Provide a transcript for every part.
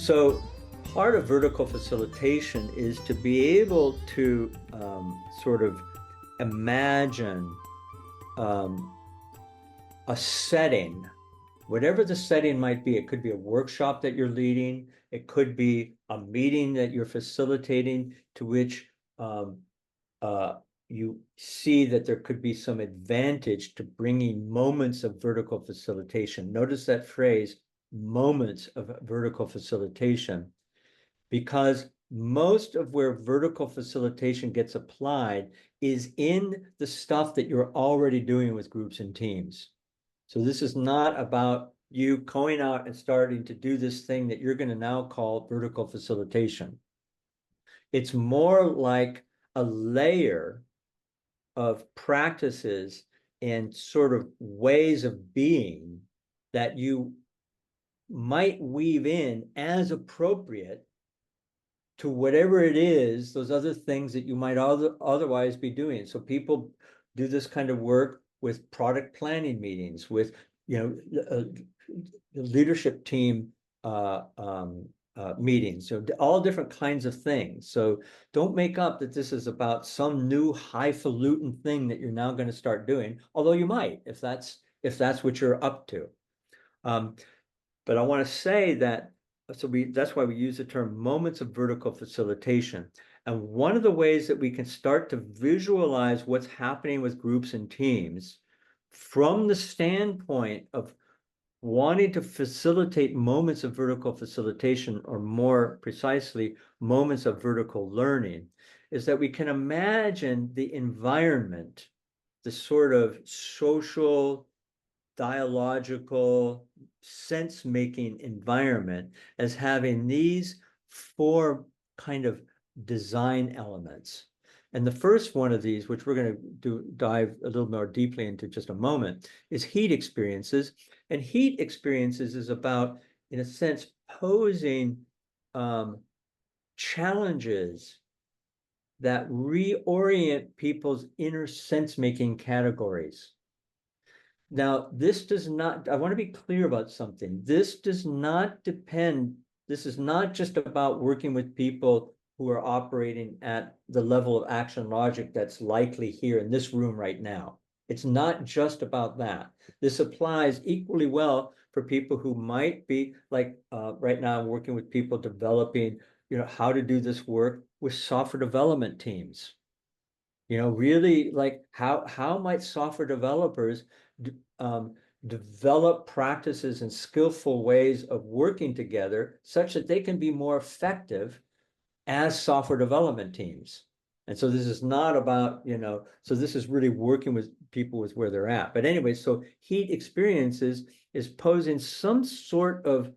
So part of vertical facilitation is to be able to sort of imagine um, a setting, whatever the setting might be. It could be a workshop that you're leading. It could be a meeting that you're facilitating to which uh, you see that there could be some advantage to bringing moments of vertical facilitation. Notice that phrase, moments of vertical facilitation, because most of where vertical facilitation gets applied is in the stuff that you're already doing with groups and teams. So this is not about you going out and starting to do this thing that you're going to now call vertical facilitation. It's more like a layer of practices and sort of ways of being that you might weave in as appropriate to whatever it is, those other things that you might otherwise be doing. So people do this kind of work with product planning meetings, with the leadership team meetings, so all different kinds of things. So don't make up that this is about some new highfalutin thing that you're now going to start doing, although you might, if that's what you're up to. But I want to say that that's why we use the term moments of vertical facilitation. And one of the ways that we can start to visualize what's happening with groups and teams from the standpoint of wanting to facilitate moments of vertical facilitation, or more precisely, moments of vertical learning, is that we can imagine the environment, the sort of social, dialogical, sense-making environment as having these four kind of design elements. And the first one of these, which we're going to dive a little more deeply into just a moment, is heat experiences. And heat experiences is about, in a sense, posing challenges that reorient people's inner sense-making categories. Now, this does not, I want to be clear about something. This does not depend, this is not just about working with people who are operating at the level of action logic that's likely here in this room right now. It's not just about that. This applies equally well for people who might be like right now, I'm working with people developing, how to do this work with software development teams. Really, like how might software developers develop practices and skillful ways of working together such that they can be more effective as software development teams. And so this is not about, so this is really working with people with where they're at. But anyway, so heat experiences is posing some sort of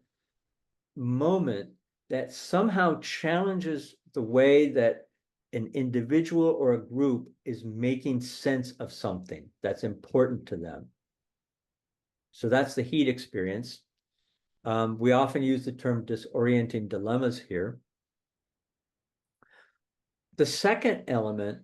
moment that somehow challenges the way that an individual or a group is making sense of something that's important to them. So that's the heat experience. We often use the term disorienting dilemmas here. The second element,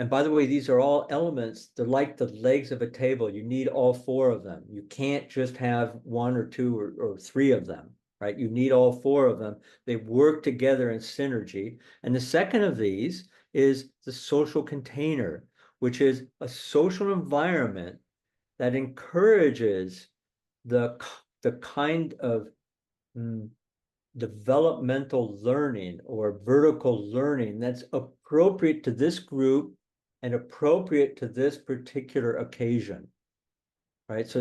and by the way, these are all elements, they're like the legs of a table. You need all four of them. You can't just have one or two or three of them, right? You need all four of them. They work together in synergy. And the second of these is the social container, which is a social environment that encourages the kind of developmental learning or vertical learning that's appropriate to this group and appropriate to this particular occasion, right? So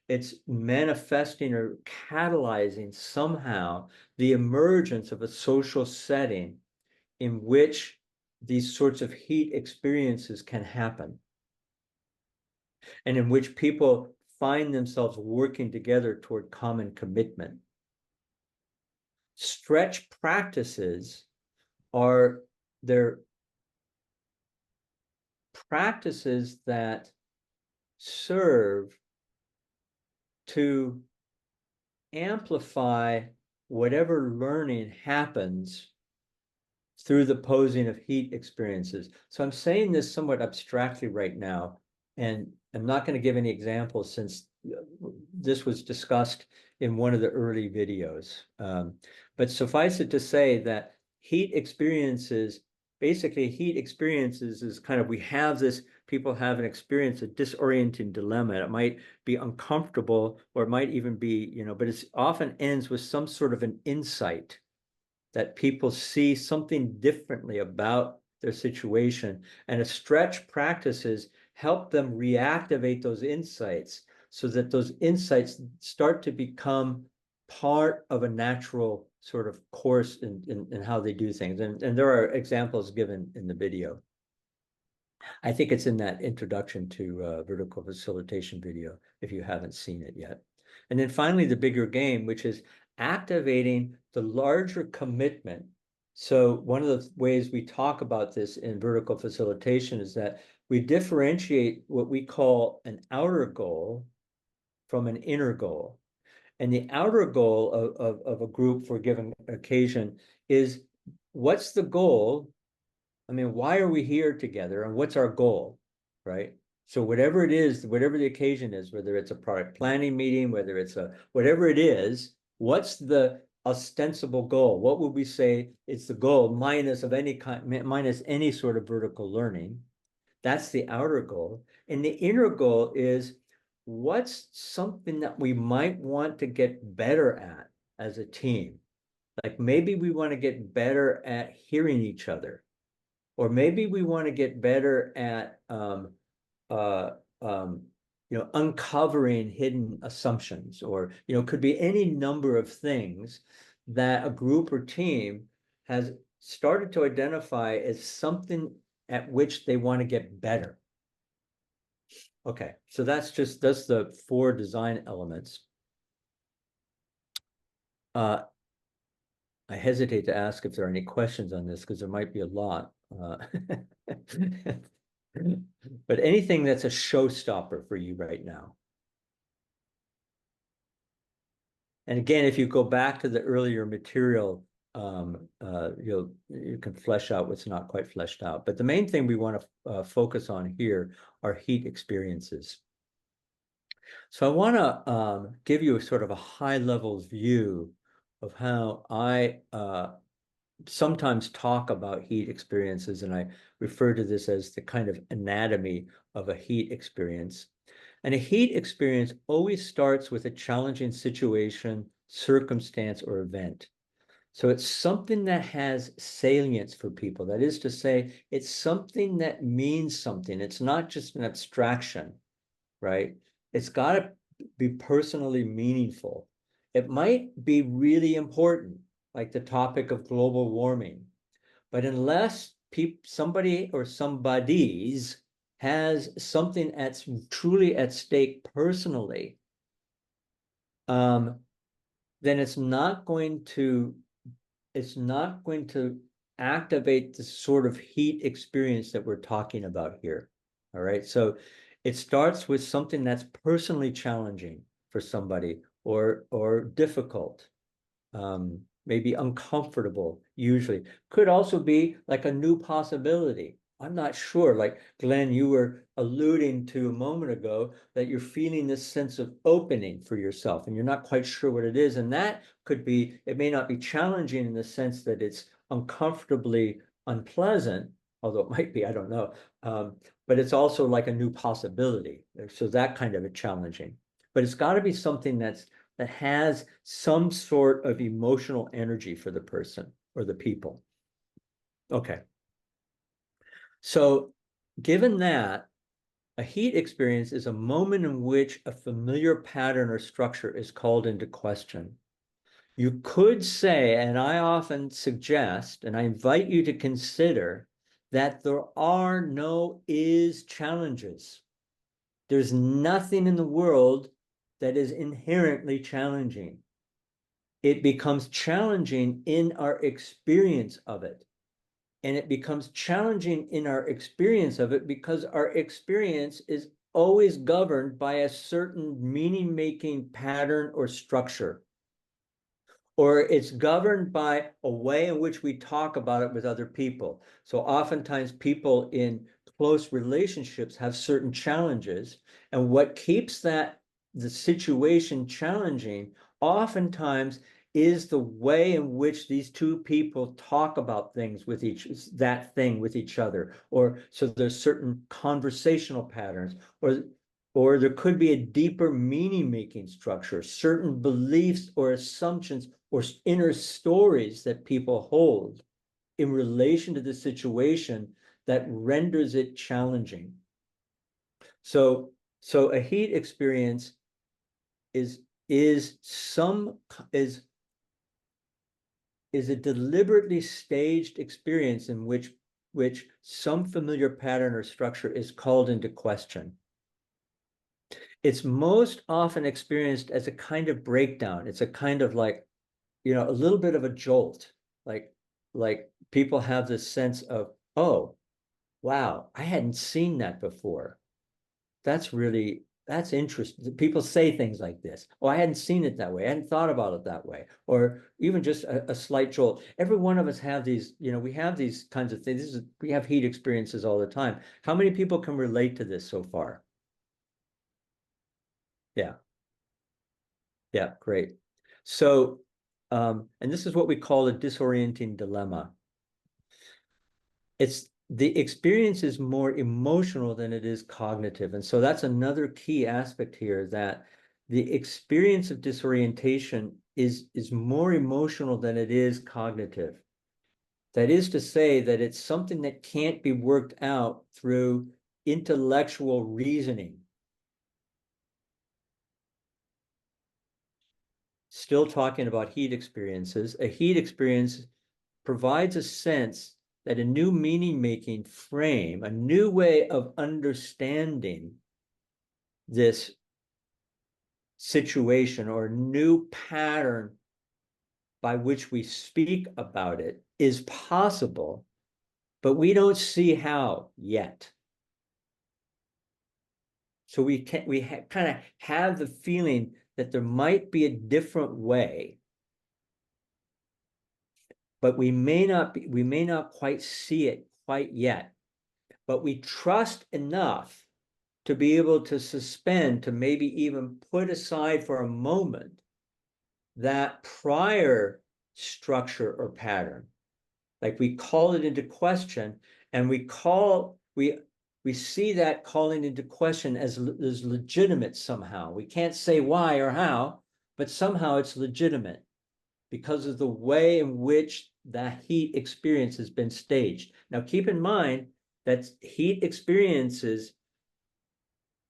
it's manifesting or catalyzing somehow the emergence of a social setting in which these sorts of heat experiences can happen, and in which people find themselves working together toward common commitment. Stretch practices are their practices that serve to amplify whatever learning happens through the posing of heat experiences. So I'm saying this somewhat abstractly right now, and I'm not going to give any examples since this was discussed in one of the early videos. But suffice it to say that heat experiences, basically heat experiences is kind of, we have this, people have an experience, a disorienting dilemma. It might be uncomfortable, or it might even be, but it often ends with some sort of an insight that people see something differently about their situation. And a stretch practices help them reactivate those insights so that those insights start to become part of a natural sort of course in how they do things. And there are examples given in the video. I think it's in that introduction to vertical facilitation video, if you haven't seen it yet. And then finally, the bigger game, which is activating the larger commitment. So one of the ways we talk about this in vertical facilitation is that we differentiate what we call an outer goal from an inner goal. And the outer goal of a group for a given occasion is, what's the goal? I mean, why are we here together, and what's our goal, right? So whatever it is, whatever the occasion is, whether it's a product planning meeting, whether it's whatever it is, what's the ostensible goal? What would we say is the goal minus any sort of vertical learning? That's the outer goal. And the inner goal is, what's something that we might want to get better at as a team? Like maybe we want to get better at hearing each other. Or maybe we want to get better at uncovering hidden assumptions, or could be any number of things that a group or team has started to identify as something at which they want to get better. Okay, so that's the 4 design elements. I hesitate to ask if there are any questions on this, because there might be a lot. But anything that's a showstopper for you right now. And again, if you go back to the earlier material, you can flesh out what's not quite fleshed out. But the main thing we want to focus on here are heat experiences. So I want to give you a sort of a high-level view of how I sometimes talk about heat experiences, and I refer to this as the kind of anatomy of a heat experience. And a heat experience always starts with a challenging situation, circumstance, or event. So it's something that has salience for people. That is to say, it's something that means something. It's not just an abstraction, right? It's got to be personally meaningful. It might be really important, like the topic of global warming. But unless somebody or somebody's has something that's truly at stake personally, then it's not going to activate the sort of heat experience that we're talking about here. All right. So it starts with something that's personally challenging for somebody, or difficult, maybe uncomfortable, usually. Could also be like a new possibility. I'm not sure, like Glenn, you were alluding to a moment ago, that you're feeling this sense of opening for yourself and you're not quite sure what it is. And that could be, it may not be challenging in the sense that it's uncomfortably unpleasant, although it might be, I don't know. But it's also like a new possibility. So that kind of a challenging. But it's got to be something that has some sort of emotional energy for the person or the people. Okay. So given that, a heat experience is a moment in which a familiar pattern or structure is called into question. You could say, and I often suggest, and I invite you to consider, that there are no is challenges. There's nothing in the world that is inherently challenging. It becomes challenging in our experience of it. And it becomes challenging in our experience of it because our experience is always governed by a certain meaning-making pattern or structure. Or it's governed by a way in which we talk about it with other people. So oftentimes people in close relationships have certain challenges, and what keeps the situation challenging oftentimes is the way in which these two people talk about things with that thing with each other, or so there's certain conversational patterns, or there could be a deeper meaning-making structure, certain beliefs or assumptions or inner stories that people hold in relation to the situation that renders it challenging. So a heat experience is a deliberately staged experience in which some familiar pattern or structure is called into question. It's most often experienced as a kind of breakdown. It's a kind of like, a little bit of a jolt. Like people have this sense of, oh, wow, I hadn't seen that before. That's interesting. People say things like this. Oh, I hadn't seen it that way. I hadn't thought about it that way. Or even just a slight jolt. Every one of us have these, we have these kinds of things. We have heat experiences all the time. How many people can relate to this so far? Yeah. Yeah, great. So, and this is what we call a disorienting dilemma. The experience is more emotional than it is cognitive. And so that's another key aspect here, that the experience of disorientation is more emotional than it is cognitive. That is to say that it's something that can't be worked out through intellectual reasoning. Still talking about heat experiences, a heat experience provides a sense that a new meaning-making frame, a new way of understanding this situation or new pattern by which we speak about it is possible, but we don't see how yet. So we kind of have the feeling that there might be a different way, but we may not quite see it quite yet. But we trust enough to be able to suspend, to maybe even put aside for a moment that prior structure or pattern. Like we call it into question, and we see that calling into question as legitimate somehow. We can't say why or how, but somehow it's legitimate because of the way in which the heat experience has been staged. Now, keep in mind that heat experiences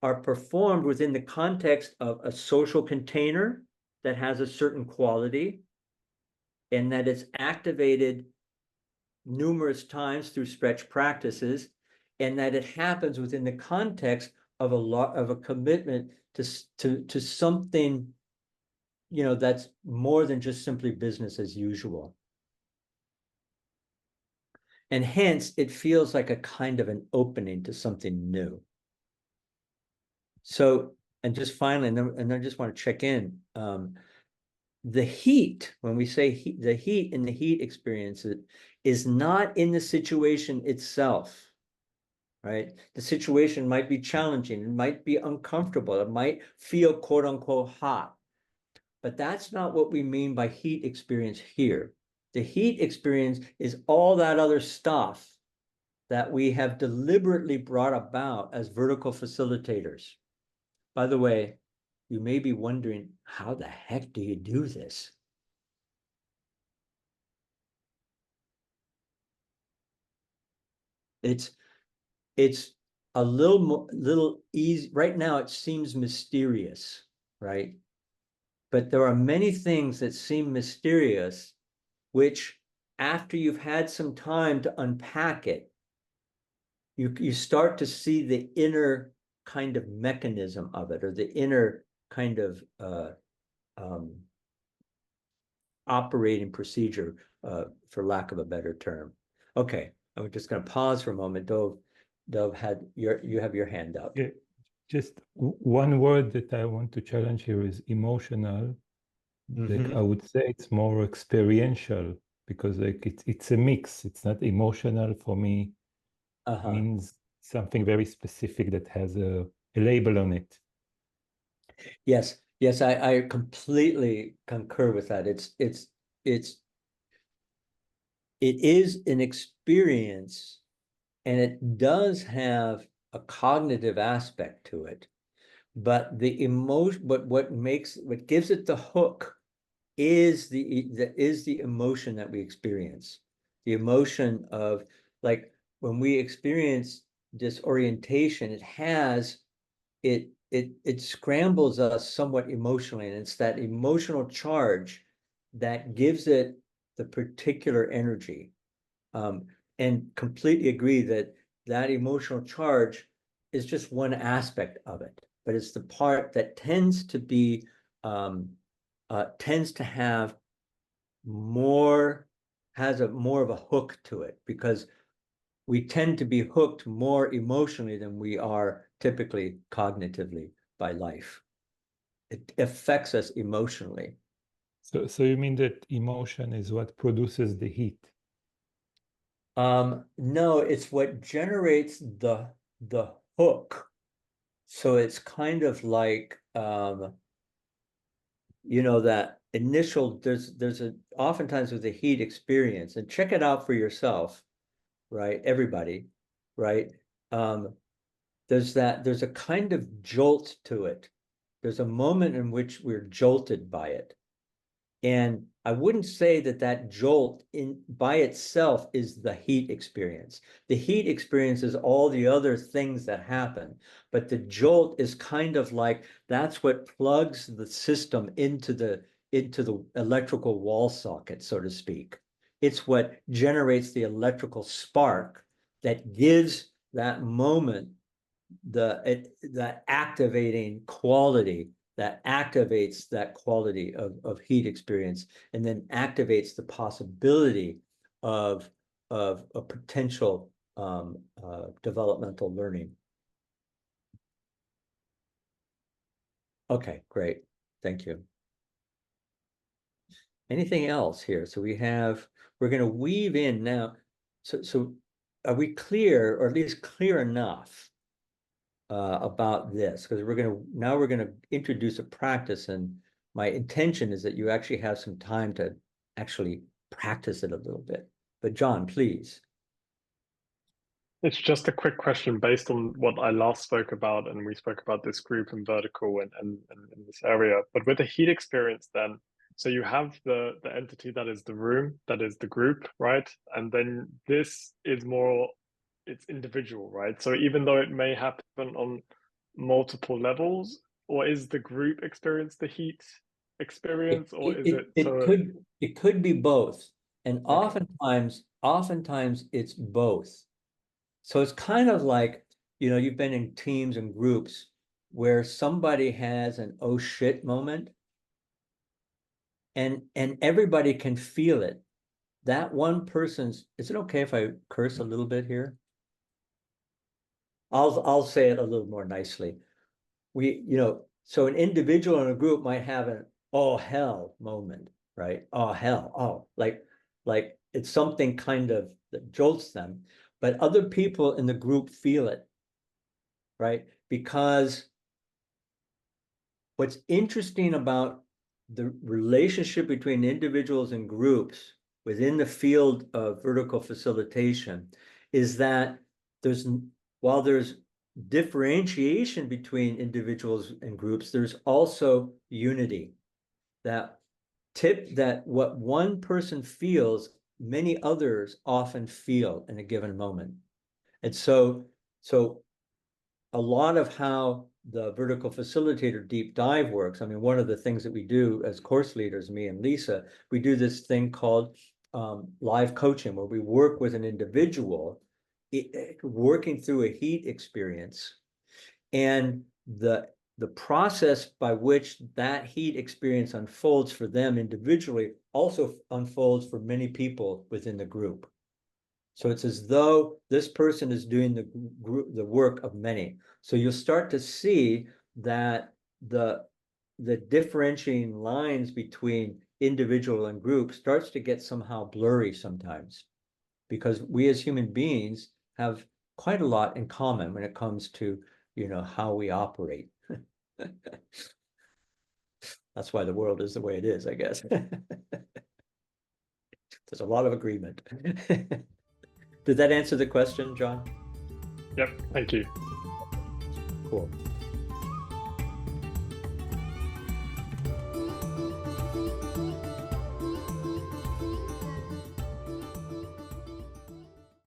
are performed within the context of a social container that has a certain quality, and that it's activated numerous times through stretch practices, and that it happens within the context of a commitment to something, that's more than just simply business as usual. And hence it feels like a kind of an opening to something new. So, and just finally, and I just want to check in, the heat, when we say heat, the heat in the heat experience is not in the situation itself, right? The situation might be challenging, it might be uncomfortable, it might feel quote unquote hot, but that's not what we mean by heat experience here. The heat experience is all that other stuff that we have deliberately brought about as vertical facilitators. By the way, you may be wondering, how the heck do you do this? It's a little easy right now. It seems mysterious, right? But there are many things that seem mysterious, which after you've had some time to unpack it, you start to see the inner kind of mechanism of it, or the inner kind of operating procedure, for lack of a better term. Okay, I'm just going to pause for a moment. Dov you have your hand up. Yeah, just one word that I want to challenge here is emotional. Like I would say it's more experiential, because like it's a mix. It's not emotional for me. Means something very specific that has a label on it. Yes, Yes, I completely concur with that. It is an experience, and it does have a cognitive aspect to it. But the emotion, but what gives it the hook is the emotion that we experience. The emotion of, like, when we experience disorientation, it scrambles us somewhat emotionally, and it's that emotional charge that gives it the particular energy. And completely agree that that emotional charge is just one aspect of it, but it's the part that tends to be tends to have more has a more of a hook to it, because we tend to be hooked more emotionally than we are typically cognitively by life. It affects us emotionally. So you mean that emotion is what produces the heat? No, it's what generates the hook. So it's kind of like that initial, there's a oftentimes with the heat experience, and check it out for yourself, right? Everybody, right? Um, there's a kind of jolt to it. There's a moment in which we're jolted by it. And I wouldn't say that that jolt in by itself is the heat experience. The heat experience is all the other things that happen, but the jolt is kind of like that's what plugs the system into the electrical wall socket, so to speak. It's what generates the electrical spark that gives that moment that activating quality that activates that quality of heat experience, and then activates the possibility of a potential developmental learning. Okay, great. Thank you. Anything else here? So we're going to weave in now. So are we clear, or at least clear enough about this? Because we're going to introduce a practice, and my intention is that you actually have some time to actually practice it a little bit. But John, please. It's just a quick question based on what I last spoke about, and we spoke about this group and vertical and in this area. But with the heat experience, then, so you have the entity that is the room, that is the group, right? And then this is more, it's individual, right? So even though it may happen on multiple levels, or is the group experience the heat experience, or is it so? It could be both, and Okay. oftentimes it's both. So it's kind of like, you've been in teams and groups where somebody has an oh shit moment, and everybody can feel it. That one person's, is it okay if I curse a little bit here? I'll say it a little more nicely. So an individual in a group might have an oh hell moment, right? Oh hell, oh, like it's something kind of that jolts them, but other people in the group feel it, right? Because what's interesting about the relationship between individuals and groups within the field of vertical facilitation is that there's while there's differentiation between individuals and groups, there's also unity. That what one person feels, many others often feel in a given moment. And so a lot of how the vertical facilitator deep dive works. I mean, one of the things that we do as course leaders, me and Lisa, we do this thing called live coaching, where we work with an individual working through a heat experience, and the process by which that heat experience unfolds for them individually also unfolds for many people within the group. So it's as though this person is doing the work of many. So you'll start to see that the differentiating lines between individual and group starts to get somehow blurry sometimes, because we as human beings have quite a lot in common when it comes to how we operate. That's why the world is the way it is, I guess. There's a lot of agreement. Did that answer the question, John? Yep, thank you. Cool.